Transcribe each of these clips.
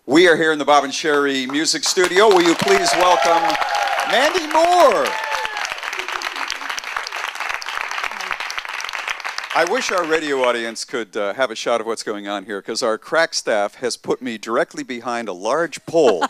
We are here in the Bob and Sheri Music Studio. Will you please welcome Mandy Moore? I wish our radio audience could have a shot of what's going on here, because our crack staff has put me directly behind a large pole.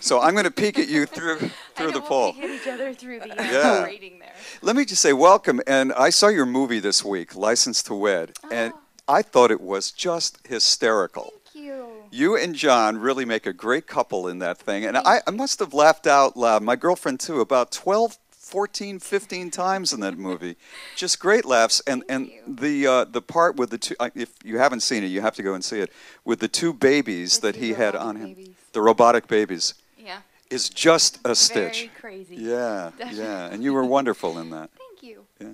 So I'm going to peek at you through the pole. We'll peek at each other through the rating there. Let me just say welcome. And I saw your movie this week, License to Wed, and I thought it was just hysterical. Thank you. You and John really make a great couple in that thing. And I must have laughed out loud, my girlfriend too, about 12, 14, 15 times in that movie. Just great laughs. And the part with the two, if you haven't seen it, you have to go and see it, with the two babies that he had on him. The robotic babies. Yeah. Is just a stitch. Very crazy. Yeah, yeah. And you were wonderful in that. Thank you. Yeah.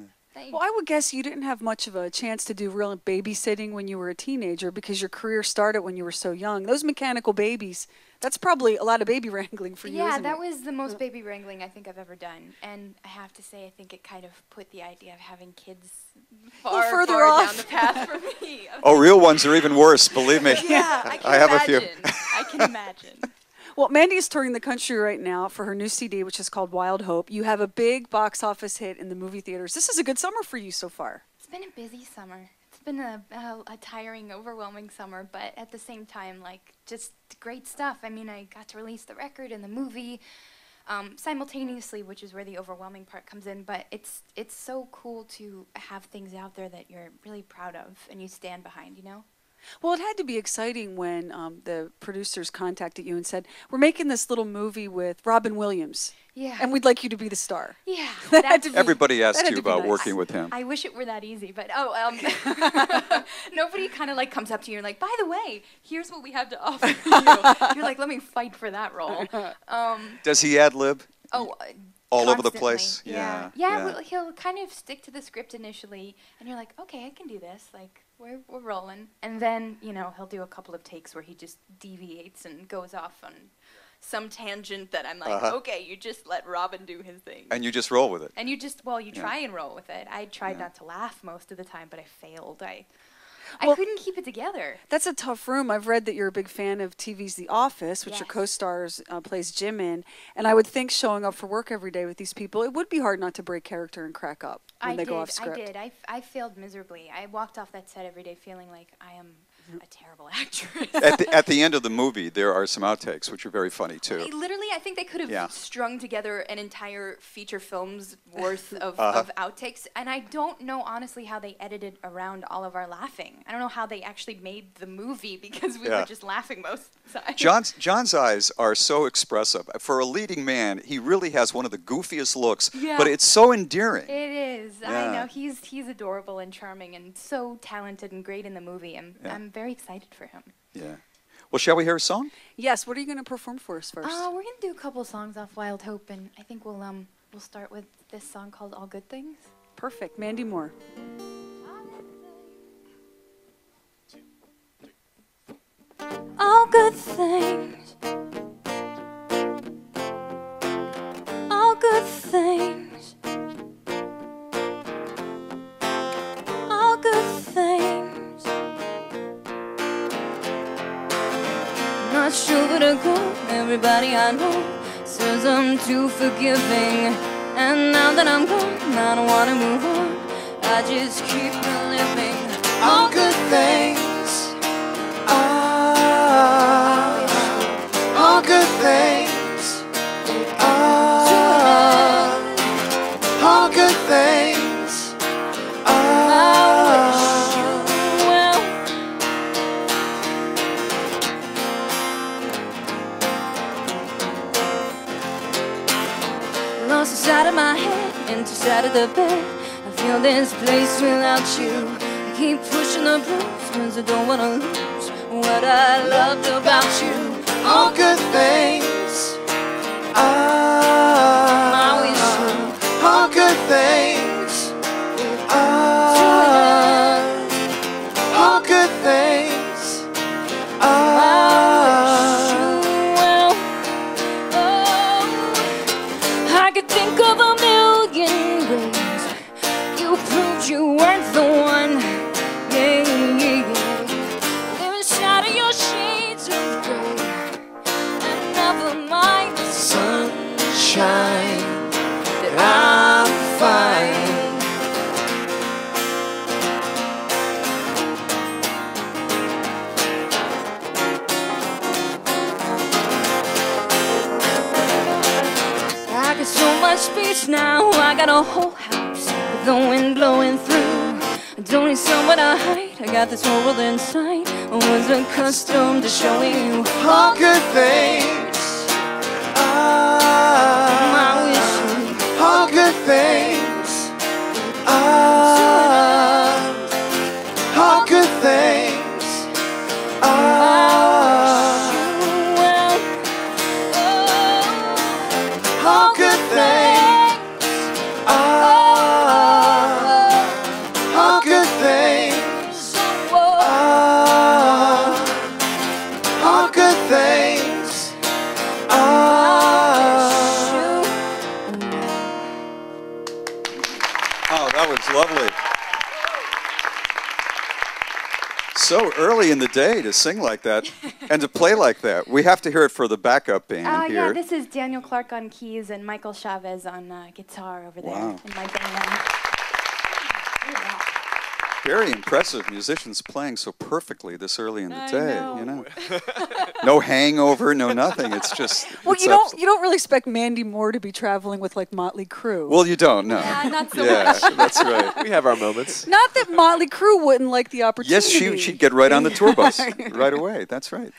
Well, I would guess you didn't have much of a chance to do real babysitting when you were a teenager, because your career started when you were so young. Those mechanical babies, that's probably a lot of baby wrangling for you, Yeah, isn't that it? was the most baby wrangling I think I've ever done. And I have to say, I think it kind of put the idea of having kids far down the path for me. Oh, real ones are even worse, believe me. Yeah, I have a few. I can imagine. Well, Mandy is touring the country right now for her new CD, which is called Wild Hope. You have a big box office hit in the movie theaters. This is a good summer for you so far. It's been a busy summer. It's been a tiring, overwhelming summer, but at the same time, like, just great stuff. I mean, I got to release the record and the movie simultaneously, which is where the overwhelming part comes in, but it's so cool to have things out there that you're really proud of and you stand behind, you know? Well, it had to be exciting when the producers contacted you and said, we're making this little movie with Robin Williams. Yeah. And we'd like you to be the star. Yeah. Everybody asked you about working with him. I wish it were that easy, but nobody kind of like comes up to you and like, by the way, here's what we have to offer you. You're like, let me fight for that role. Does he ad-lib? Oh, all over the place? Yeah. Well, he'll kind of stick to the script initially, and you're like, okay, I can do this. Like, we're rolling. And then, you know, he'll do a couple of takes where he just deviates and goes off on some tangent that I'm like, okay, you just let Robin do his thing. And you just roll with it. And you just, you try and roll with it. I tried not to laugh most of the time, but I failed. I couldn't keep it together. That's a tough room. I've read that you're a big fan of TV's The Office, which your co-stars plays Jim in. And I would think showing up for work every day with these people, it would be hard not to break character and crack up when they go off script. I did. I failed miserably. I walked off that set every day feeling like I am a terrible actress. At the end of the movie, there are some outtakes, which are very funny, too. Literally, I think they could have strung together an entire feature film's worth of outtakes. And I don't know, honestly, how they edited around all of our laughing. I don't know how they actually made the movie, because we were just laughing most of the time. John's eyes are so expressive. For a leading man, he really has one of the goofiest looks, but it's so endearing. It is. I know. He's adorable and charming and so talented and great in the movie. I'm very excited for him. Yeah. Well, shall we hear a song? Yes. What are you going to perform for us first? We're going to do a couple songs off Wild Hope, and I think we'll start with this song called All Good Things. Perfect. Mandy Moore. All good things. All good things. All good things. Not sure where to go. Everybody I know says I'm too forgiving. And now that I'm gone, I don't want to move on. I just keep living. All good things. All good things. All good things. I wish you well. Lost inside of my head, into side of the bed. I feel this place without you. I keep pushing the blues, 'cause I don't want to lose what I loved about you. All good things. I wish you all good things. All good things. I wish you well. Oh, I could think of a million ways you proved you weren't the one. Yeah, yeah, yeah. Live inside of your shades of gray. Yes, now I got a whole house with the wind blowing through. I don't need somewhere to hide, I got this whole world in sight. I was accustomed to showing you all good things. my wishes. All good things. All good things. All good things. All good things. All good things. Oh, that was lovely. So early in the day to sing like that and to play like that. We have to hear it for the backup band here. Yeah, this is Daniel Clark on keys and Michael Chavez on guitar over there Wow. in my band. Very impressive musicians playing so perfectly this early in the I day. know. You know, no hangover, no nothing. It's just. Well, it's you don't really expect Mandy Moore to be traveling with like Motley Crue. Well, you don't. No. Not so Yeah, much. that's right. We have our moments. Not that Motley Crue wouldn't like the opportunity. Yes, she'd get right on the tour bus right away. That's right.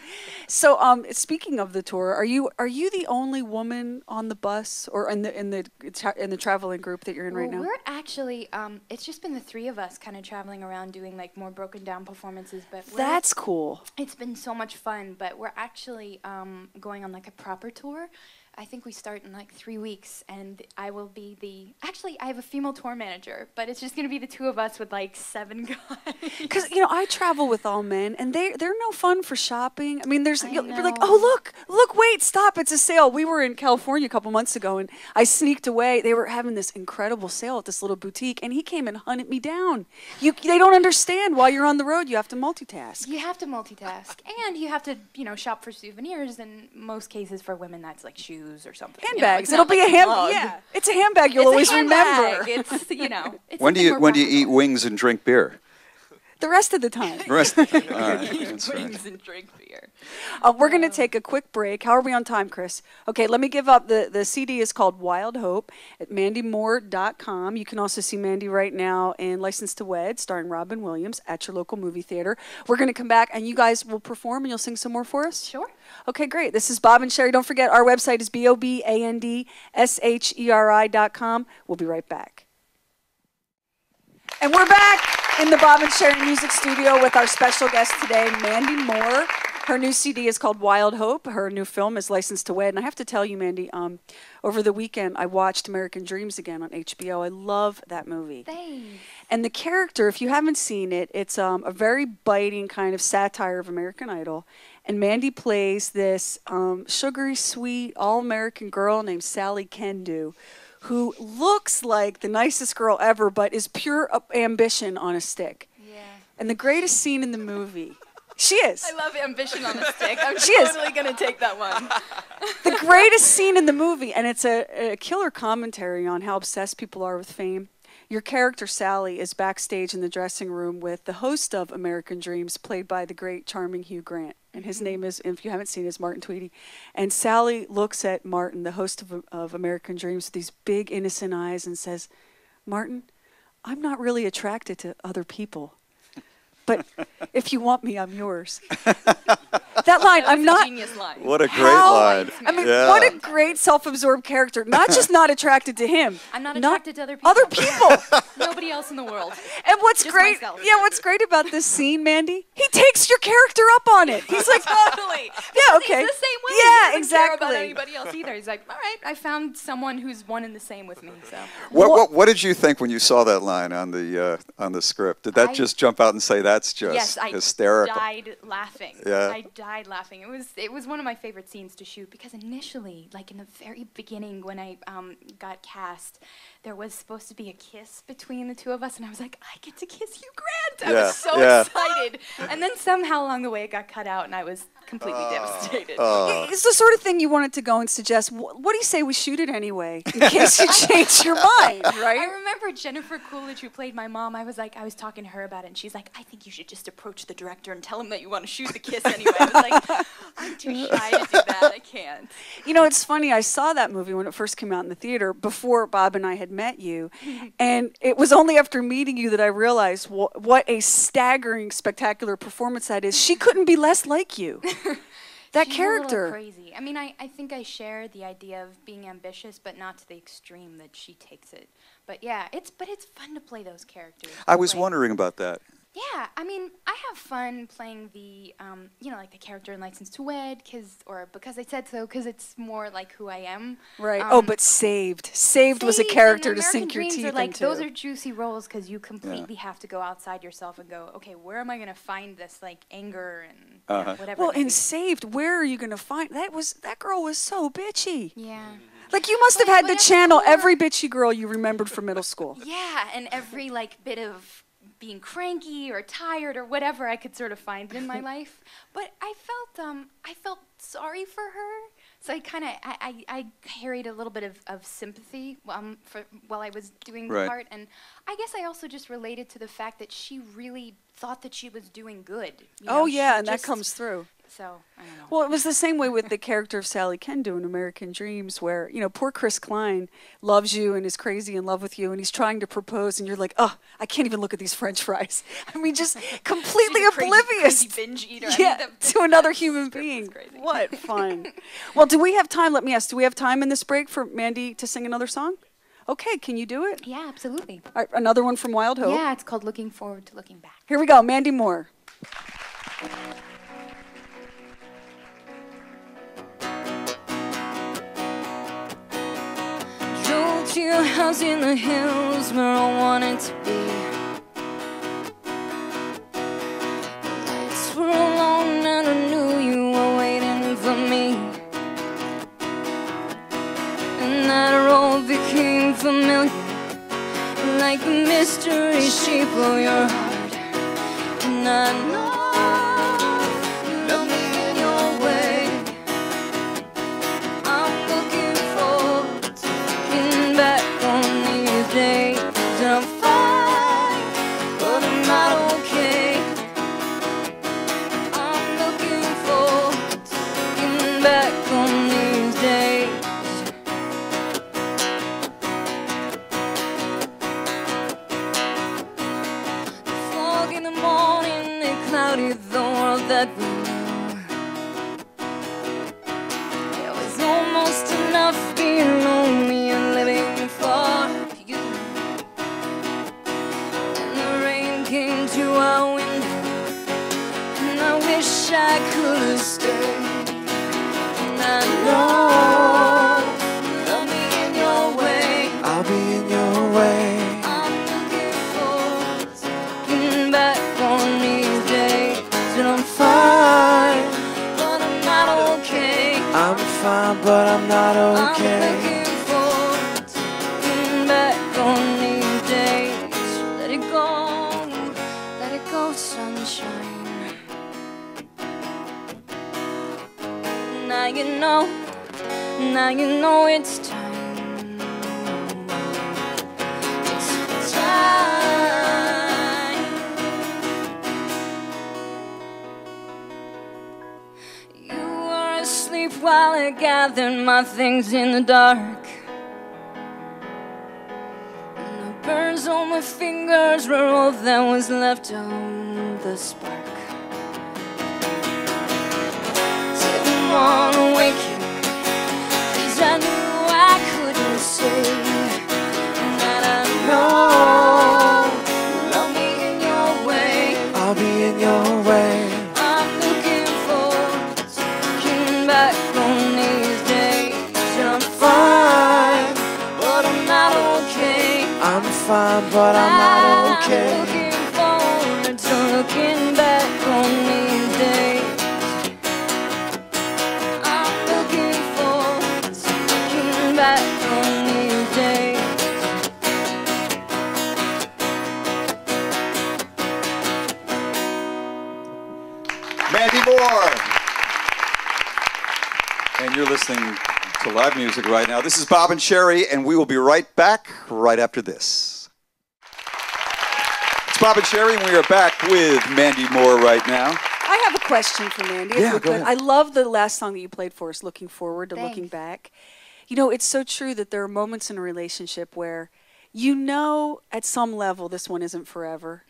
So, speaking of the tour, are you the only woman on the bus or in the traveling group that you're in right now? We're actually, it's just been the three of us kind of traveling around doing like more broken down performances. But That's cool. it's been so much fun. But we're actually going on like a proper tour. I think we start in like 3 weeks, and I will be actually I have a female tour manager, but it's just gonna be the two of us with like 7 guys. Because I travel with all men, and they're no fun for shopping. I mean, you're like, know. oh look, wait, stop, it's a sale. We were in California a couple months ago, and I sneaked away. They were having this incredible sale at this little boutique, and he came and hunted me down. They don't understand while you're on the road, you have to multitask. You have to multitask, and you have to, shop for souvenirs. In most cases, for women, that's like shoes or something. Handbags. It's It'll not be like a handbag. mug. Yeah, it's a handbag. You'll It's always a handbag. remember. It's It's When do you something more eat wings and drink beer? The rest of the time. The rest of the time. All right, practical. that's right. Wings and drink beer. We're going to take a quick break. How are we on time, Chris? Okay, let me give up. The CD is called Wild Hope at mandymoore.com. You can also see Mandy right now in License to Wed, starring Robin Williams, at your local movie theater. We're going to come back, and you guys will perform, and you'll sing some more for us? Sure. Okay, great. This is Bob and Sheri. Don't forget, our website is BOBANDSHERI.com. We'll be right back. And we're back in the Bob and Sheri Music Studio with our special guest today, Mandy Moore. Her new CD is called Wild Hope. Her new film is License to Wed. And I have to tell you, Mandy, over the weekend, I watched American Dreams again on HBO. I love that movie. Thanks. And the character, if you haven't seen it, it's a very biting kind of satire of American Idol. And Mandy plays this sugary, sweet, all-American girl named Sally Kendu, who looks like the nicest girl ever, but is pure ambition on a stick. Yeah. And the greatest scene in the movie, she is. I love ambition on a stick. I'm She is. totally going to take that one. The greatest scene in the movie, and it's a killer commentary on how obsessed people are with fame. Your character, Sally, is backstage in the dressing room with the host of American Dreams, played by the great, charming Hugh Grant. And his name is, if you haven't seen it, is Martin Tweedy. And Sally looks at Martin, the host of American Dreams, with these big, innocent eyes and says, "Martin, I'm not really attracted to other people. But if you want me, I'm yours." That line, I'm not. Genius line. What a great How- line. I mean, Yeah. what a great self-absorbed character. Not just not attracted to him. I'm not attracted to other people. Other people. Nobody else in the world. And what's Just great, myself. what's great about this scene, Mandy? He takes your character up on it. He's like, Totally. yeah, okay. He's the same way. Yeah, he doesn't care about exactly. anybody else either. He's like, all right, I found someone who's one and the same with me. So. What did you think when you saw that line on the script? Did that I- just jump out and say that's just Yes, I hysterical? died laughing. Yeah. I died laughing. It was one of my favorite scenes to shoot because initially, like in the very beginning when I got cast, there was supposed to be a kiss between the two of us, and I was like, I get to kiss Hugh Grant. I was so excited. And then somehow along the way it got cut out, and I was completely devastated. It's the sort of thing you wanted to go and suggest. What do you say we shoot it anyway, in case you change your mind, I right? remember Jennifer Coolidge, who played my mom. I was talking to her about it, and she's like, I think you should just approach the director and tell him that you want to shoot the kiss anyway. I was like, I'm too shy to do that. can't. You know, it's funny. I saw that movie when it first came out in the theater before Bob and I had met you. And it was only after meeting you that I realized what a staggering, spectacular performance that is. She couldn't be less like you. That She's character. A little crazy. I mean, I think I share the idea of being ambitious, but not to the extreme that she takes it. But yeah, it's fun to play those characters. I was wondering about that. Yeah, I mean, I have fun playing the, you know, like the character in License to Wed, because I said so, because it's more like who I am. Right. Oh, but Saved. Saved was a character to American sink your Dreams teeth are like, into. those are juicy roles because you completely have to go outside yourself and go, okay, where am I going to find this like anger and you know, whatever. Well, in Saved, where are you going to find that girl was so bitchy. Yeah. Like you must have had to channel every bitchy girl you remembered from middle school. Yeah, and every like bit of being cranky or tired or whatever I could sort of find in my life. But I felt sorry for her. So I kind of, I carried a little bit of sympathy while I was doing the part. And I guess I also just related to the fact that she really thought that she was doing good. You know, yeah, and that comes through. So, I don't know. Well, it was the same way with the character of Sally Kendo in American Dreams, where, you know, poor Chris Klein loves you and is crazy in love with you, and he's trying to propose, and you're like, oh, I can't even look at these French fries. I mean, just completely oblivious. Crazy binge eater. Yeah, I mean, to another human being. What fun. Well, do we have time? Let me ask, do we have time in this break for Mandy to sing another song? Okay, can you do it? Yeah, absolutely. All right, another one from Wild Hope. Yeah, it's called Looking Forward to Looking Back. Here we go, Mandy Moore. To your house in the hills where I wanted to be. The nights were long and I knew you were waiting for me. And that road became familiar, like the mystery shape of your heart. And I know you love me in your way. I'm looking forward to looking back on these days. I'm fine, but I'm not okay. I'm looking forward to looking back on these days. The fog in the morning, it clouded the world that we knew. It was almost enough being lonely and living for you. And the rain came to our window, and I wish I could have stayed. And I know you love me in your way. I'll be in your way. I'm looking forward to looking back on these days. And I'm fine, but I'm not okay. I'm fine, but I'm not I'm okay. looking forward to looking back on these days. Let it go, sunshine. Now you know it's time. It's time. You were asleep while I gathered my things in the dark. And the burns on my fingers were all that was left of the spark. Didn't wanna wake you, 'cause I knew I couldn't say that I know you love me in your way. I'll be in your way. I'm looking forward to looking back on these days. I'm fine, but I'm not okay. I'm fine, but I'm not okay. I'm looking forward to looking back on these days. I'm looking forward to looking back on these days. Mandy Moore. And you're listening to live music right now. This is Bob and Sheri, and we will be right back right after this. It's Bob and Sheri, and we are back with Mandy Moore right now. I have a question for Mandy. if Yeah, we go could. ahead. I love the last song that you played for us, Looking Forward to Looking Thanks. Back. You know, it's so true that there are moments in a relationship where you know at some level this one isn't forever.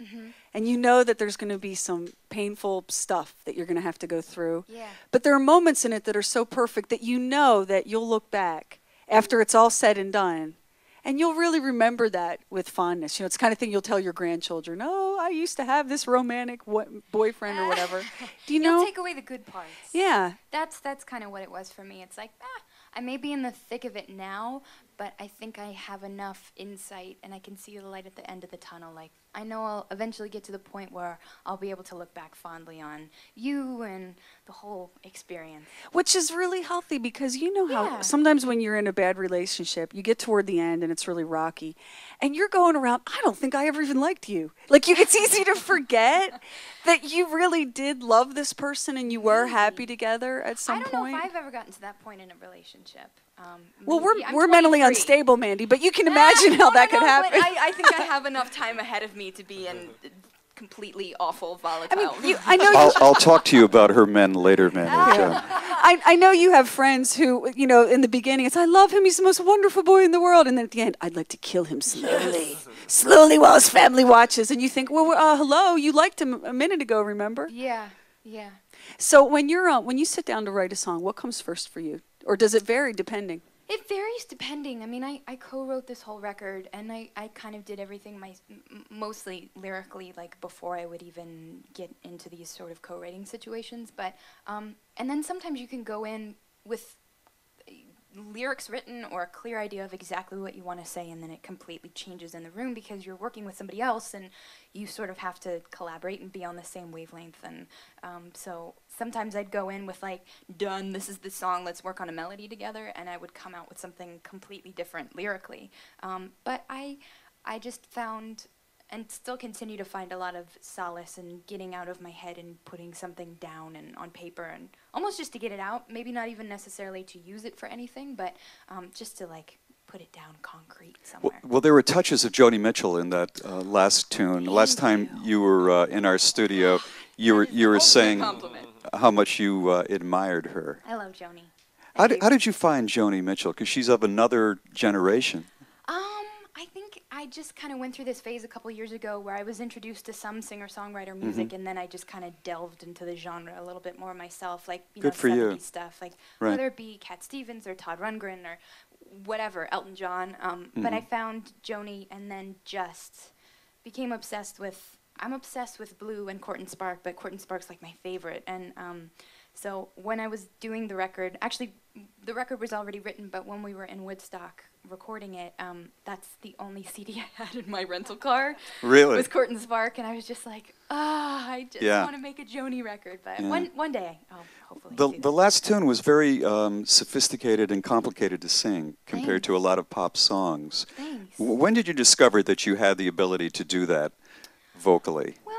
And you know that there's going to be some painful stuff that you're going to have to go through. Yeah. But there are moments in it that are so perfect that you know that you'll look back after it's all said and done. And you'll really remember that with fondness. You know, it's the kind of thing you'll tell your grandchildren, oh, I used to have this romantic boyfriend or whatever. Do you know? You'll take away the good parts. Yeah. That's kind of what it was for me. It's like, I may be in the thick of it now, but I think I have enough insight and I can see the light at the end of the tunnel. Like, I know I'll eventually get to the point where I'll be able to look back fondly on you and the whole experience. Which is really healthy because you know how Yeah. sometimes when you're in a bad relationship, you get toward the end and it's really rocky. And you're going around, I don't think I ever even liked you. Like, it's easy to forget that you really did love this person and you were happy together at some I don't point. know if I've ever gotten to that point in a relationship. Well, maybe. I'm we're mentally 23. unstable, Mandy, but you can imagine how that could No, happen. But I think I have enough time ahead of me to be in completely awful, volatile. I know I'll talk to you about her men later, Mandy. I know you have friends who, you know, in the beginning it's, I love him, he's the most wonderful boy in the world. And then at the end, I'd like to kill him slowly, slowly while his family watches. And you think, well, hello, you liked him a minute ago, remember? yeah. So when you sit down to write a song, what comes first for you? Or does it vary depending? It varies depending. I mean, I co-wrote this whole record, and I kind of did everything mostly lyrically, like before I would even get into these sort of co-writing situations. But and then sometimes you can go in with lyrics written or a clear idea of exactly what you want to say, and then it completely changes in the room because you're working with somebody else and you sort of have to collaborate and be on the same wavelength. And so sometimes I'd go in with like, done, this is the song, let's work on a melody together, and I would come out with something completely different lyrically. But I just found and still continue to find a lot of solace in getting out of my head and putting something down and on paper, and almost just to get it out, maybe not even necessarily to use it for anything, but just to like put it down concrete somewhere. Well, there were touches of Joni Mitchell in that last tune. Last time you were in our studio, you were saying how much you admired her. I love Joni. How did you find Joni Mitchell? Because she's of another generation. I think I just kind of went through this phase a couple years ago where I was introduced to some singer-songwriter music, and then I just kind of delved into the genre a little bit more myself, like, you know, Good for you. 70s stuff, like Right. whether it be Cat Stevens or Todd Rundgren or whatever, Elton John. But I found Joni and then just became obsessed with, I'm obsessed with Blue and Court and Spark, but Court and Spark's like my favorite. And so when I was doing the record, actually the record was already written, but when we were in Woodstock recording it, that's the only CD I had in my rental car. Really? Was Court and Spark, and I was just like, I just Yeah. want to make a Joni record, but Yeah. one day I'll hopefully The do that. the last tune was very sophisticated and complicated to sing compared to a lot of pop songs. Thanks. When did you discover that you had the ability to do that vocally? Well,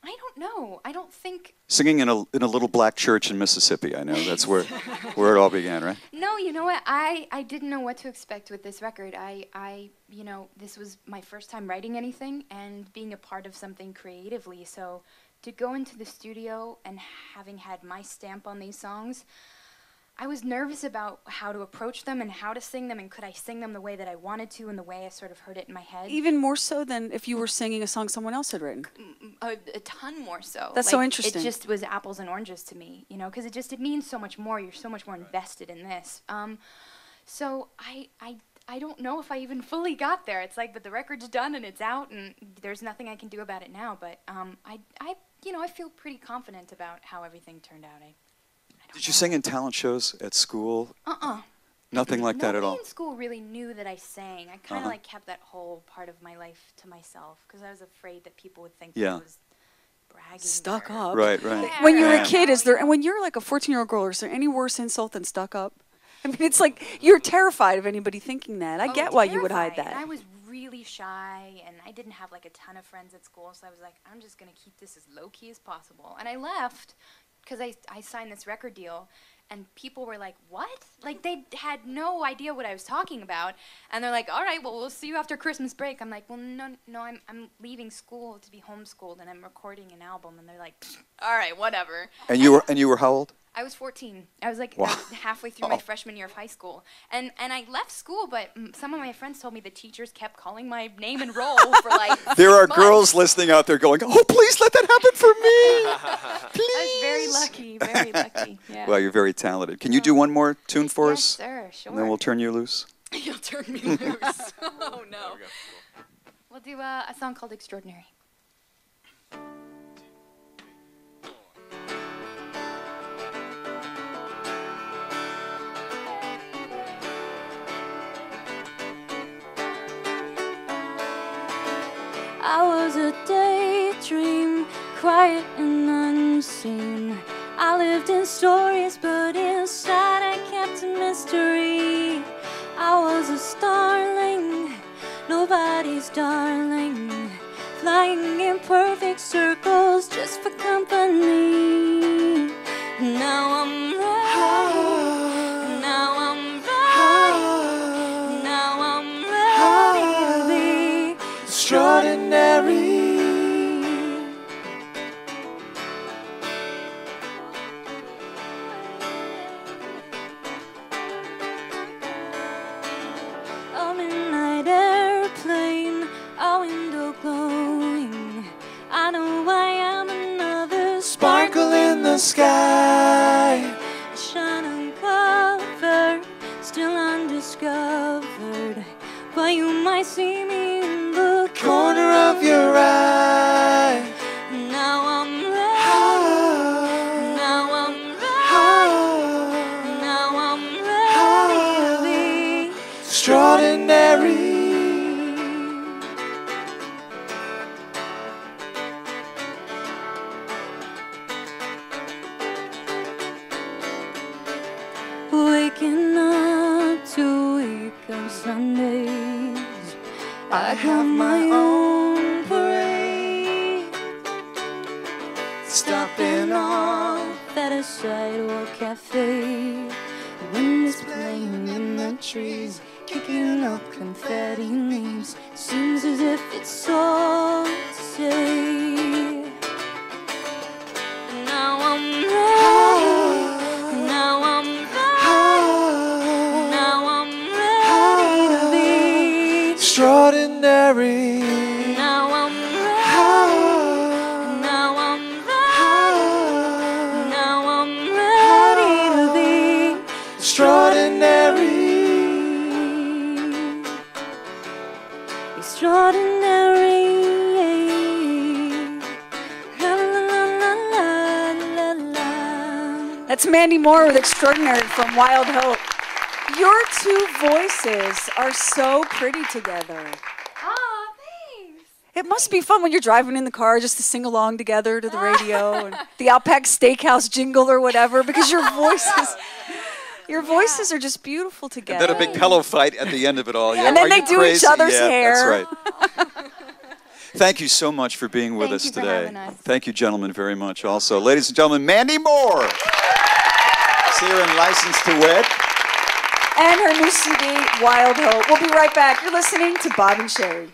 I don't know. I don't think. Singing in a little black church in Mississippi, I know that's where it all began, right? No, you know what? I didn't know what to expect with this record. You know, this was my first time writing anything and being a part of something creatively. So to go into the studio and having had my stamp on these songs, I was nervous about how to approach them and how to sing them, and could I sing them the way that I wanted to and the way I sort of heard it in my head. Even more so than if you were singing a song someone else had written. A ton more so. That's so interesting. It just was apples and oranges to me, you know, because it means so much more. You're so much more invested in this. So I don't know if I even fully got there. It's like, but the record's done and it's out, and there's nothing I can do about it now. But I feel pretty confident about how everything turned out. Did you sing in talent shows at school? Nothing like that at all? Nobody in school really knew that I sang. I kind of like kept that whole part of my life to myself because I was afraid that people would think that I was bragging. Stuck or- up. Right. When you're Yeah. a kid, and when you're like a 14-year-old girl, is there any worse insult than stuck up? I mean, it's like you're terrified of anybody thinking that. I get why you would hide terrified. that. And I was really shy, and I didn't have like a ton of friends at school, so I was like, I'm just going to keep this as low-key as possible. And I left because I signed this record deal, and people were like, what? Like, they had no idea what I was talking about. And they're like, all right, well, we'll see you after Christmas break. I'm like, well, no, I'm leaving school to be homeschooled, and I'm recording an album. And they're like, all right, whatever. And you were how old? I was 14. I was like Wow. halfway through my freshman year of high school. And I left school, but some of my friends told me the teachers kept calling my name and roll for like There are months. girls listening out there going, oh, please let that happen for me. Please. I was very lucky, very lucky. Yeah. Well, you're very talented. Can you do one more tune for yes, us? sir, sure. And then we'll turn you loose. You'll turn me loose. Oh, no. We'll do a song called Extraordinary. I was a daydream, quiet and unseen. I lived in stories, but inside I kept a mystery. I was a starling, nobody's darling, flying in perfect circles just for company. Now I'm ready, now I'm ready, now I'm ready to be Extraordinary. A midnight airplane, a window glowing. I know I am another Sparkle in the sky. shine uncovered, still undiscovered. But you might see me in the Corner of your eye. Now I'm ready, now I'm ready, now I'm ready to be Extraordinary. waking up to week on Sundays. I have my own parade, stopping off at a sidewalk cafe. The wind is playing in the trees, kicking up confetti leaves. Seems as if it's all to say. Now I'm ready, now I'm ready, now I'm ready to be. Extraordinary. Now I'm ready, now I'm ready, now I'm ready to be Extraordinary. extraordinary. La, la, la, la, la, la. That's Mandy Moore with Extraordinary from Wild Hope. Your two voices are so pretty together. Oh, thanks. It must be fun when you're driving in the car just to sing along together to the radio and the Outback Steakhouse jingle or whatever, because your voices are just beautiful together. Then a big pillow fight at the end of it all. Yeah. And then Are they you do each crazy? other's Yeah, hair. That's right. Thank you so much for being with Thank us you for today. having us. Thank you, gentlemen, very much. Also, ladies and gentlemen, Mandy Moore. See her in License to Wed. And her new CD, Wild Hope. We'll be right back. You're listening to Bob and Sheri.